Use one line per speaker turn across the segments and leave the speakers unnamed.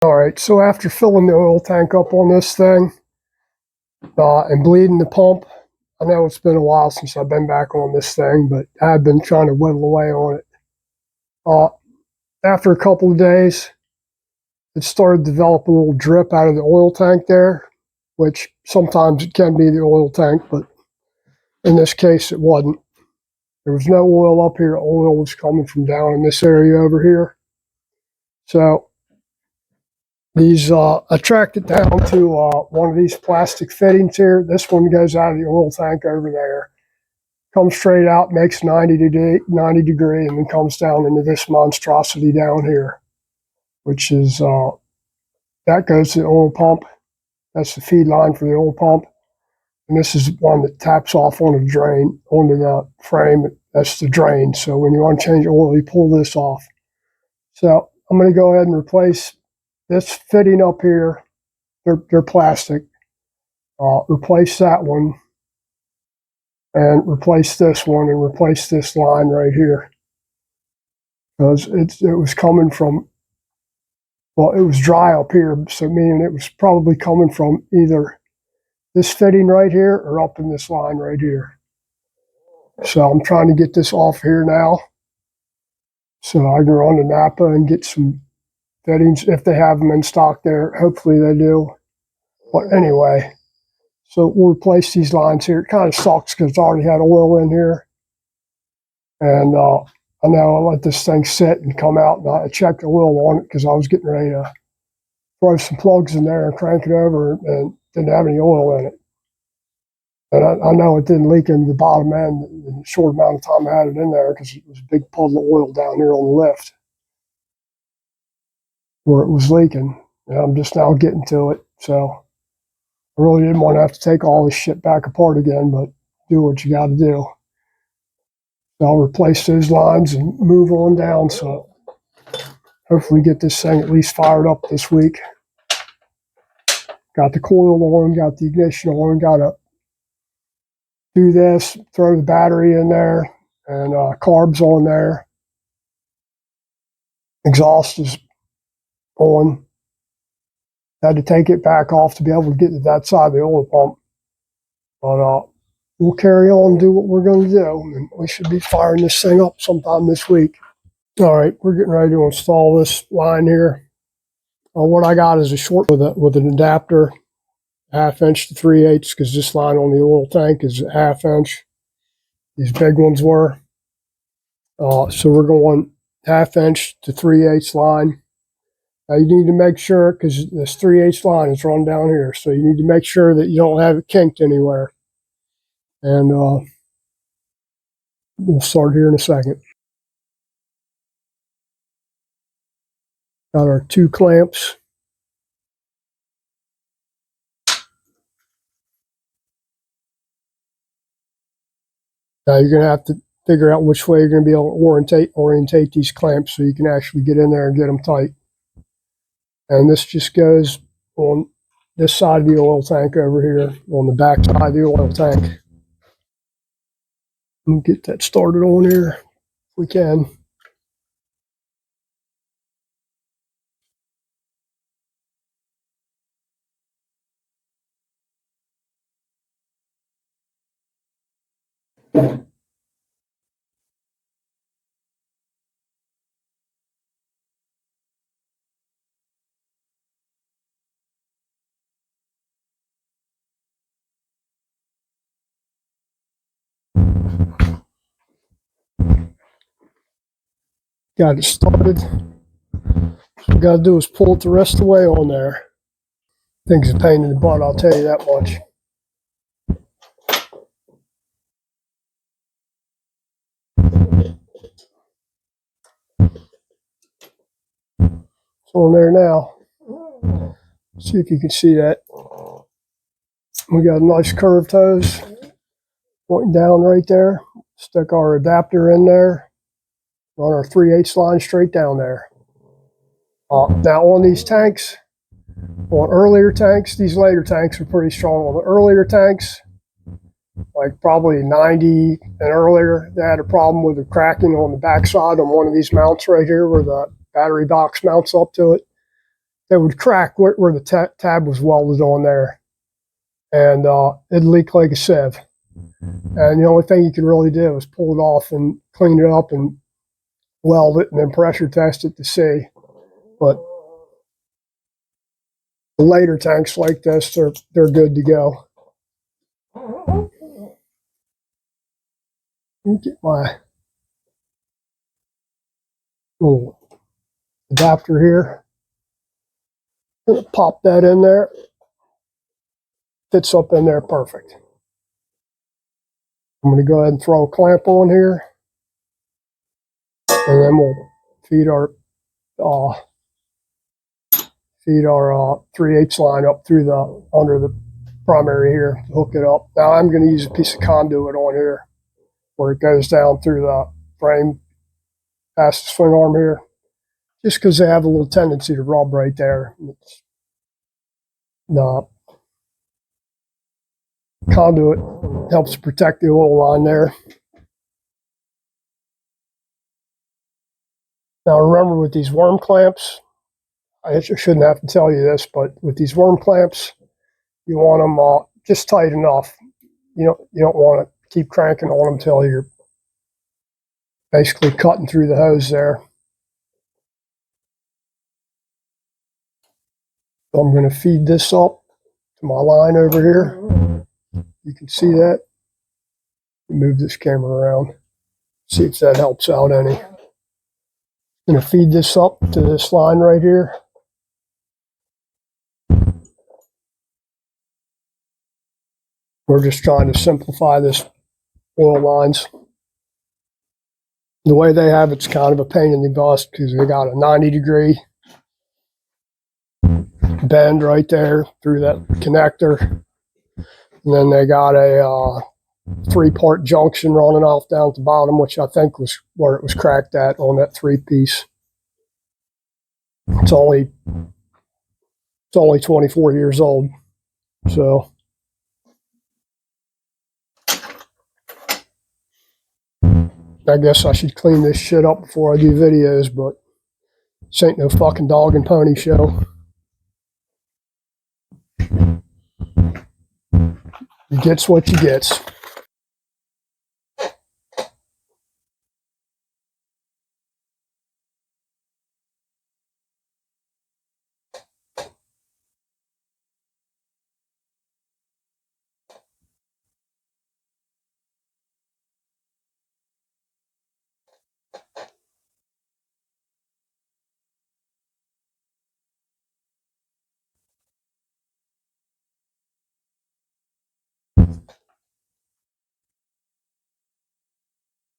All right, so after filling the oil tank up on this thing and bleeding the pump, I know it's been a while since I've been back on this thing, but I've been trying to whittle away on it. After a couple of days, it started to develop a little drip out of the oil tank there, which sometimes it can be the oil tank, but in this case it wasn't. There was no oil up here. Oil was coming from down in this area over here. So these I tracked it down to one of these plastic fittings here. This one goes out of the oil tank over there, comes straight out, makes 90 degree, and then comes down into this monstrosity down here, which is that goes to the oil pump. That's the feed line for the oil pump, and this is one that taps off on the drain, onto the frame. That's the drain. So when you want to change oil, you pull this off. So I'm going to go ahead and replace this fitting up here. They're plastic. Replace that one, and replace this one, and replace this line right here, because it was coming from, well, it was dry up here, so meaning it was probably coming from either this fitting right here or up in this line right here. So I'm trying to get this off here now, so I can run to Napa and get some fittings if they have them in stock there. Hopefully they do. But anyway, so we'll replace these lines here. It kind of sucks because it's already had oil in here. And I know I let this thing sit and come out, and I checked the oil on it because I was getting ready to throw some plugs in there and crank it over, and didn't have any oil in it. And I know it didn't leak into the bottom end in the short amount of time I had it in there, because it was a big puddle of oil down here on the lift where it was leaking. And I'm just now getting to it. So I really didn't want to have to take all this shit back apart again, but do what you got to do. So I'll replace those lines and move on down. So hopefully get this thing at least fired up this week. Got the coil on, got the ignition on, got to do this, throw the battery in there, and carbs on there. Exhaust is on. Had to take it back off to be able to get to that side of the oil pump. But we'll carry on and do what we're going to do. And we should be firing this thing up sometime this week. All right, we're getting ready to install this line here. What I got is a short with an adapter, 1/2 inch to 3/8, because this line on the oil tank is 1/2 inch. These big ones were. So we're going 1/2 inch to 3/8 line. Now you need to make sure, because this 3/8 line is run down here, so you need to make sure that you don't have it kinked anywhere. And we'll start here in a second. Got our 2 clamps. Now you're going to have to figure out which way you're going to be able to orientate these clamps so you can actually get in there and get them tight. And this just goes on this side of the oil tank over here, on the back side of the oil tank. We'll get that started on here if we can. Got it started. What we got to do is pull it the rest of the way on there. Thing's a pain in the butt, I'll tell you that much. It's on there now. See if you can see that. We got a nice curved hose pointing down right there. Stick our adapter in there. Run our 3/8 line straight down there. Now on these tanks, on earlier tanks, these later tanks are pretty strong. On the earlier tanks, like probably 90 and earlier, they had a problem with the cracking on the backside on one of these mounts right here where the battery box mounts up to it. they would crack where the tab was welded on there, and it'd leak like a sieve. And the only thing you could really do was pull it off and clean it up and weld it and then pressure test it to see. But the later tanks like this, they're good to go. Let me get my little adapter here. I'm gonna pop that in there. Fits up in there perfect. I'm gonna go ahead and throw a clamp on here, and then we'll feed our 3/8 line up through the under the primary here to hook it up. Now I'm going to use a piece of conduit on here where it goes down through the frame past the swing arm here, just because they have a little tendency to rub right there. The conduit helps protect the oil line there. Now remember, with these worm clamps, I shouldn't have to tell you this, but with these worm clamps, you want them just tight enough. You don't want to keep cranking on them until you're basically cutting through the hose there. So I'm going to feed this up to my line over here. You can see that. Move this camera around. See if that helps out any. I'm going to feed this up to this line right here. We're just trying to simplify this oil lines. The way they have it's kind of a pain in the butt because they got a 90-degree bend right there through that connector. And then they got a 3-part junction running off down at the bottom, which I think was where it was cracked at on that 3-piece. It's only 24 years old. So I guess I should clean this shit up before I do videos, but this ain't no fucking dog and pony show. You gets what you gets.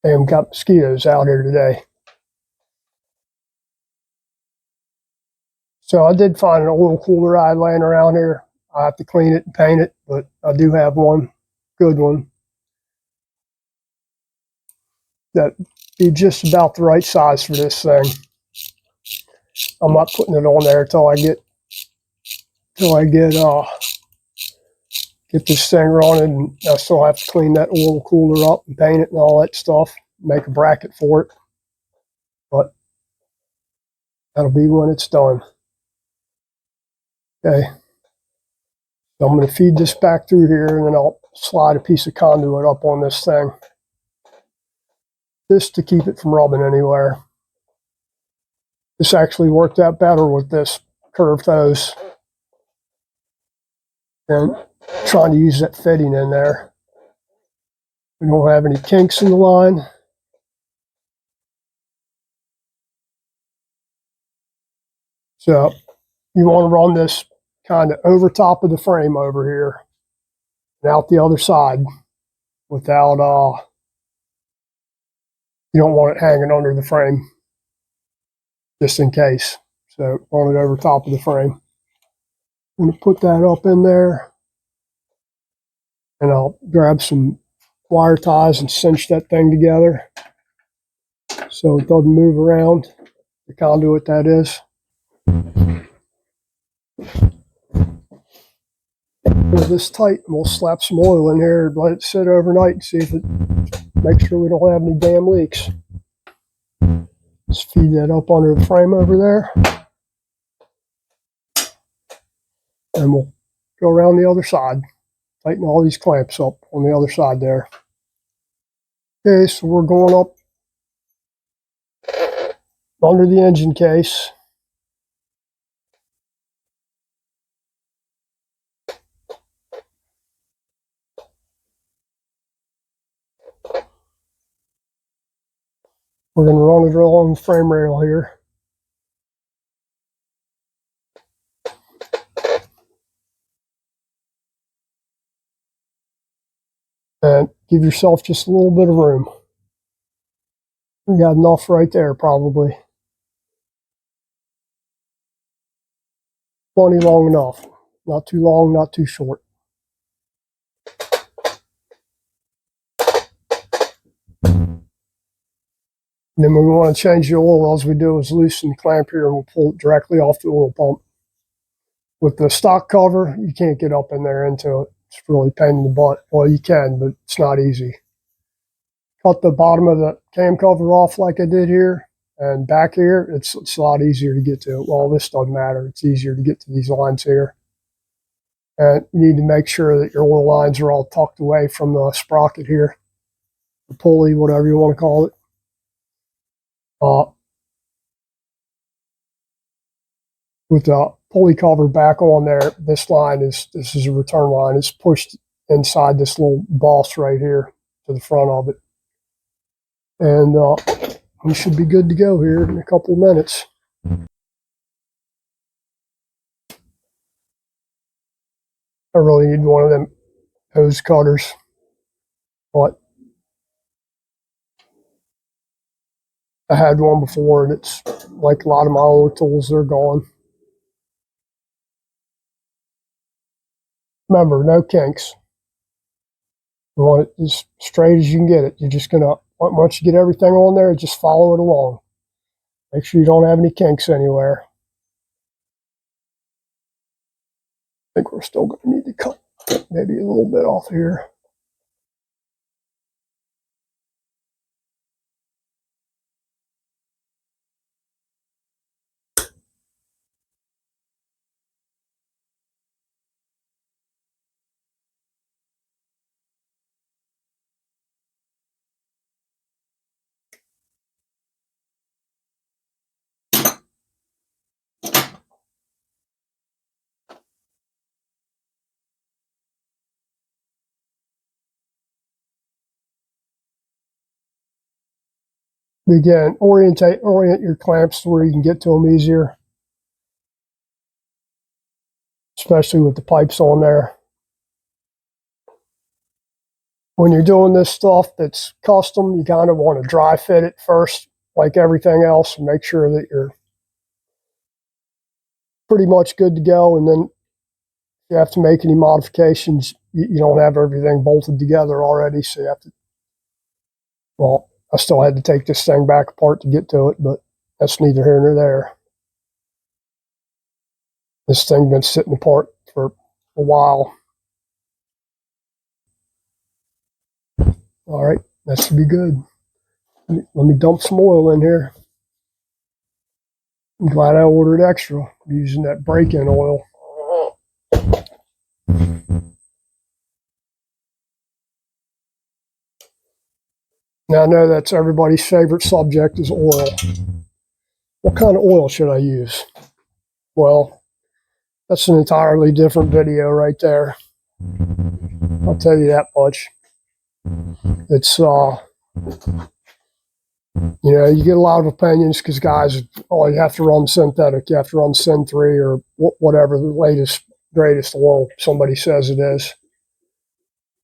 Damn, got mosquitoes out here today. So I did find an oil cooler I had laying around here. I have to clean it and paint it, but I do have one, good one. That'd be just about the right size for this thing. I'm not putting it on there till I get this thing running, and I still have to clean that oil cooler up and paint it and all that stuff, make a bracket for it. But that'll be when it's done. Okay. So I'm going to feed this back through here, and then I'll slide a piece of conduit up on this thing. Just to keep it from rubbing anywhere. This actually worked out better with this curved hose than trying to use that fitting in there. We don't have any kinks in the line. So you want to run this kind of over top of the frame over here and out the other side without, you don't want it hanging under the frame just in case. So run it over top of the frame. I'm going to put that up in there, and I'll grab some wire ties and cinch that thing together so it doesn't move around, the conduit that is. Pull this tight, and we'll slap some oil in here and let it sit overnight and see if it, make sure we don't have any damn leaks. Let's feed that up under the frame over there. And we'll go around the other side, tighten all these clamps up on the other side there. Okay, so we're going up under the engine case. We're going to run it along the frame rail here. And give yourself just a little bit of room. You got enough right there, probably. Plenty long enough. Not too long, not too short. And then when we want to change the oil, all we do is loosen the clamp here and we'll pull it directly off the oil pump. With the stock cover, you can't get up in there into it. It's really a pain in the butt. Well, you can, but it's not easy. Cut the bottom of the cam cover off like I did here, and back here, it's a lot easier to get to. Well, this doesn't matter. It's easier to get to these lines here. And you need to make sure that your oil lines are all tucked away from the sprocket here, the pulley, whatever you want to call it. With the pulley cover back on there, this is a return line. It's pushed inside this little boss right here to the front of it. And we should be good to go here in a couple of minutes. I really need one of them hose cutters, but I had one before, and it's like a lot of my older tools, they're gone. Remember, no kinks. You want it as straight as you can get it. You're just gonna, once you get everything on there, just follow it along. Make sure you don't have any kinks anywhere. I think we're still going to need to cut maybe a little bit off here. Again, orient your clamps to where you can get to them easier, especially with the pipes on there. When you're doing this stuff that's custom, you kind of want to dry fit it first, like everything else, and make sure that you're pretty much good to go. And then if you have to make any modifications, you don't have everything bolted together already, so you have to, well, I still had to take this thing back apart to get to it, but that's neither here nor there. This thing's been sitting apart for a while. All right, that should be good. Let me dump some oil in here. I'm glad I ordered extra. I'm using that break-in oil. Now I know that's everybody's favorite subject is oil. What kind of oil should I use? Well, that's an entirely different video right there. I'll tell you that much. It's you know, you get a lot of opinions because guys, oh, you have to run synthetic, you have to run Syn 3 or whatever the latest, greatest oil somebody says it is.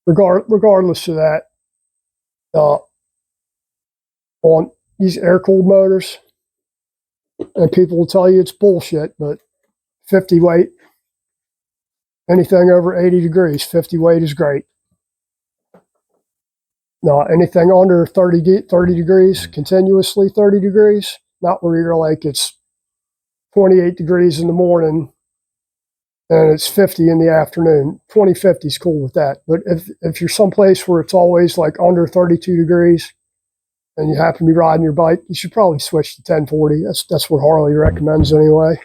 Regardless of that, on these air-cooled motors, and people will tell you it's bullshit, but 50 weight, anything over 80 degrees, 50 weight is great. Now, anything under 30 degrees, continuously 30 degrees, not where you're like it's 28 degrees in the morning and it's 50 in the afternoon. 2050 is cool with that. But if you're someplace where it's always like under 32 degrees and you happen to be riding your bike, you should probably switch to 1040. That's what Harley recommends anyway.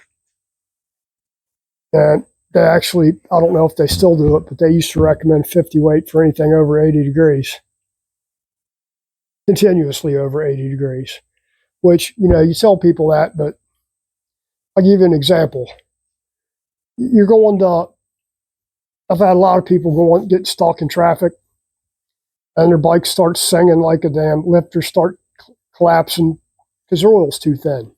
And they actually, I don't know if they still do it, but they used to recommend 50 weight for anything over 80 degrees, continuously over 80 degrees, which, you tell people that, but I'll give you an example. You're going to, I've had a lot of people get stuck in traffic and their bike starts singing like a damn lifter, start collapsing because their oil's too thin.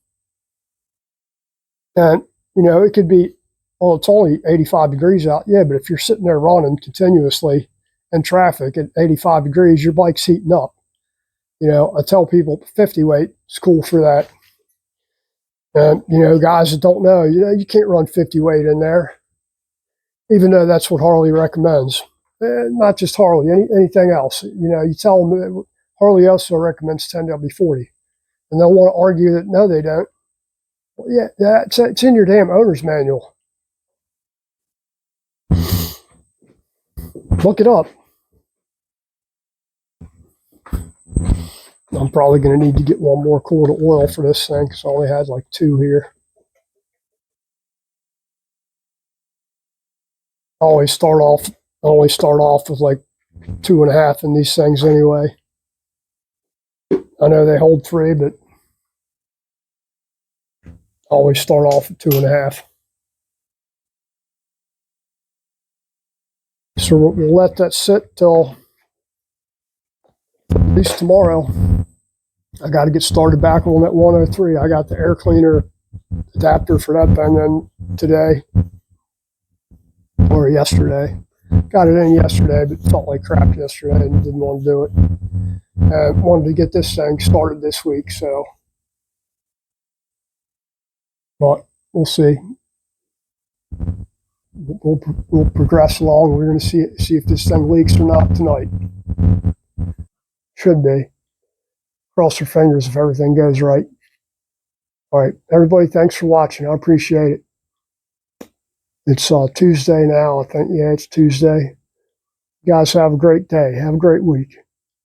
And, it could be, well, it's only 85 degrees out. Yeah, but if you're sitting there running continuously in traffic at 85 degrees, your bike's heating up. I tell people 50 weight is cool for that. And, guys that don't know, you can't run 50 weight in there, even though that's what Harley recommends. Not just Harley, anything else. You tell them that Harley also recommends 10W40. And they'll want to argue that, no, they don't. Well, yeah, it's in your damn owner's manual. Look it up. I'm probably going to need to get one more quart of oil for this thing because I only had like 2 here. I always start off with like 2.5 in these things anyway. I know they hold 3, but I always start off at 2.5. So we'll let that sit till at least tomorrow. I got to get started back on that 103. I got the air cleaner adapter for that thing then today or yesterday. Got it in yesterday, but felt like crap yesterday and didn't want to do it. Wanted to get this thing started this week, so. But we'll see. We'll progress along. We're going to see if this thing leaks or not tonight. Should be. Cross your fingers if everything goes right. All right, everybody, thanks for watching. I appreciate it. It's Tuesday now, I think. Yeah, it's Tuesday. You guys have a great day. Have a great week.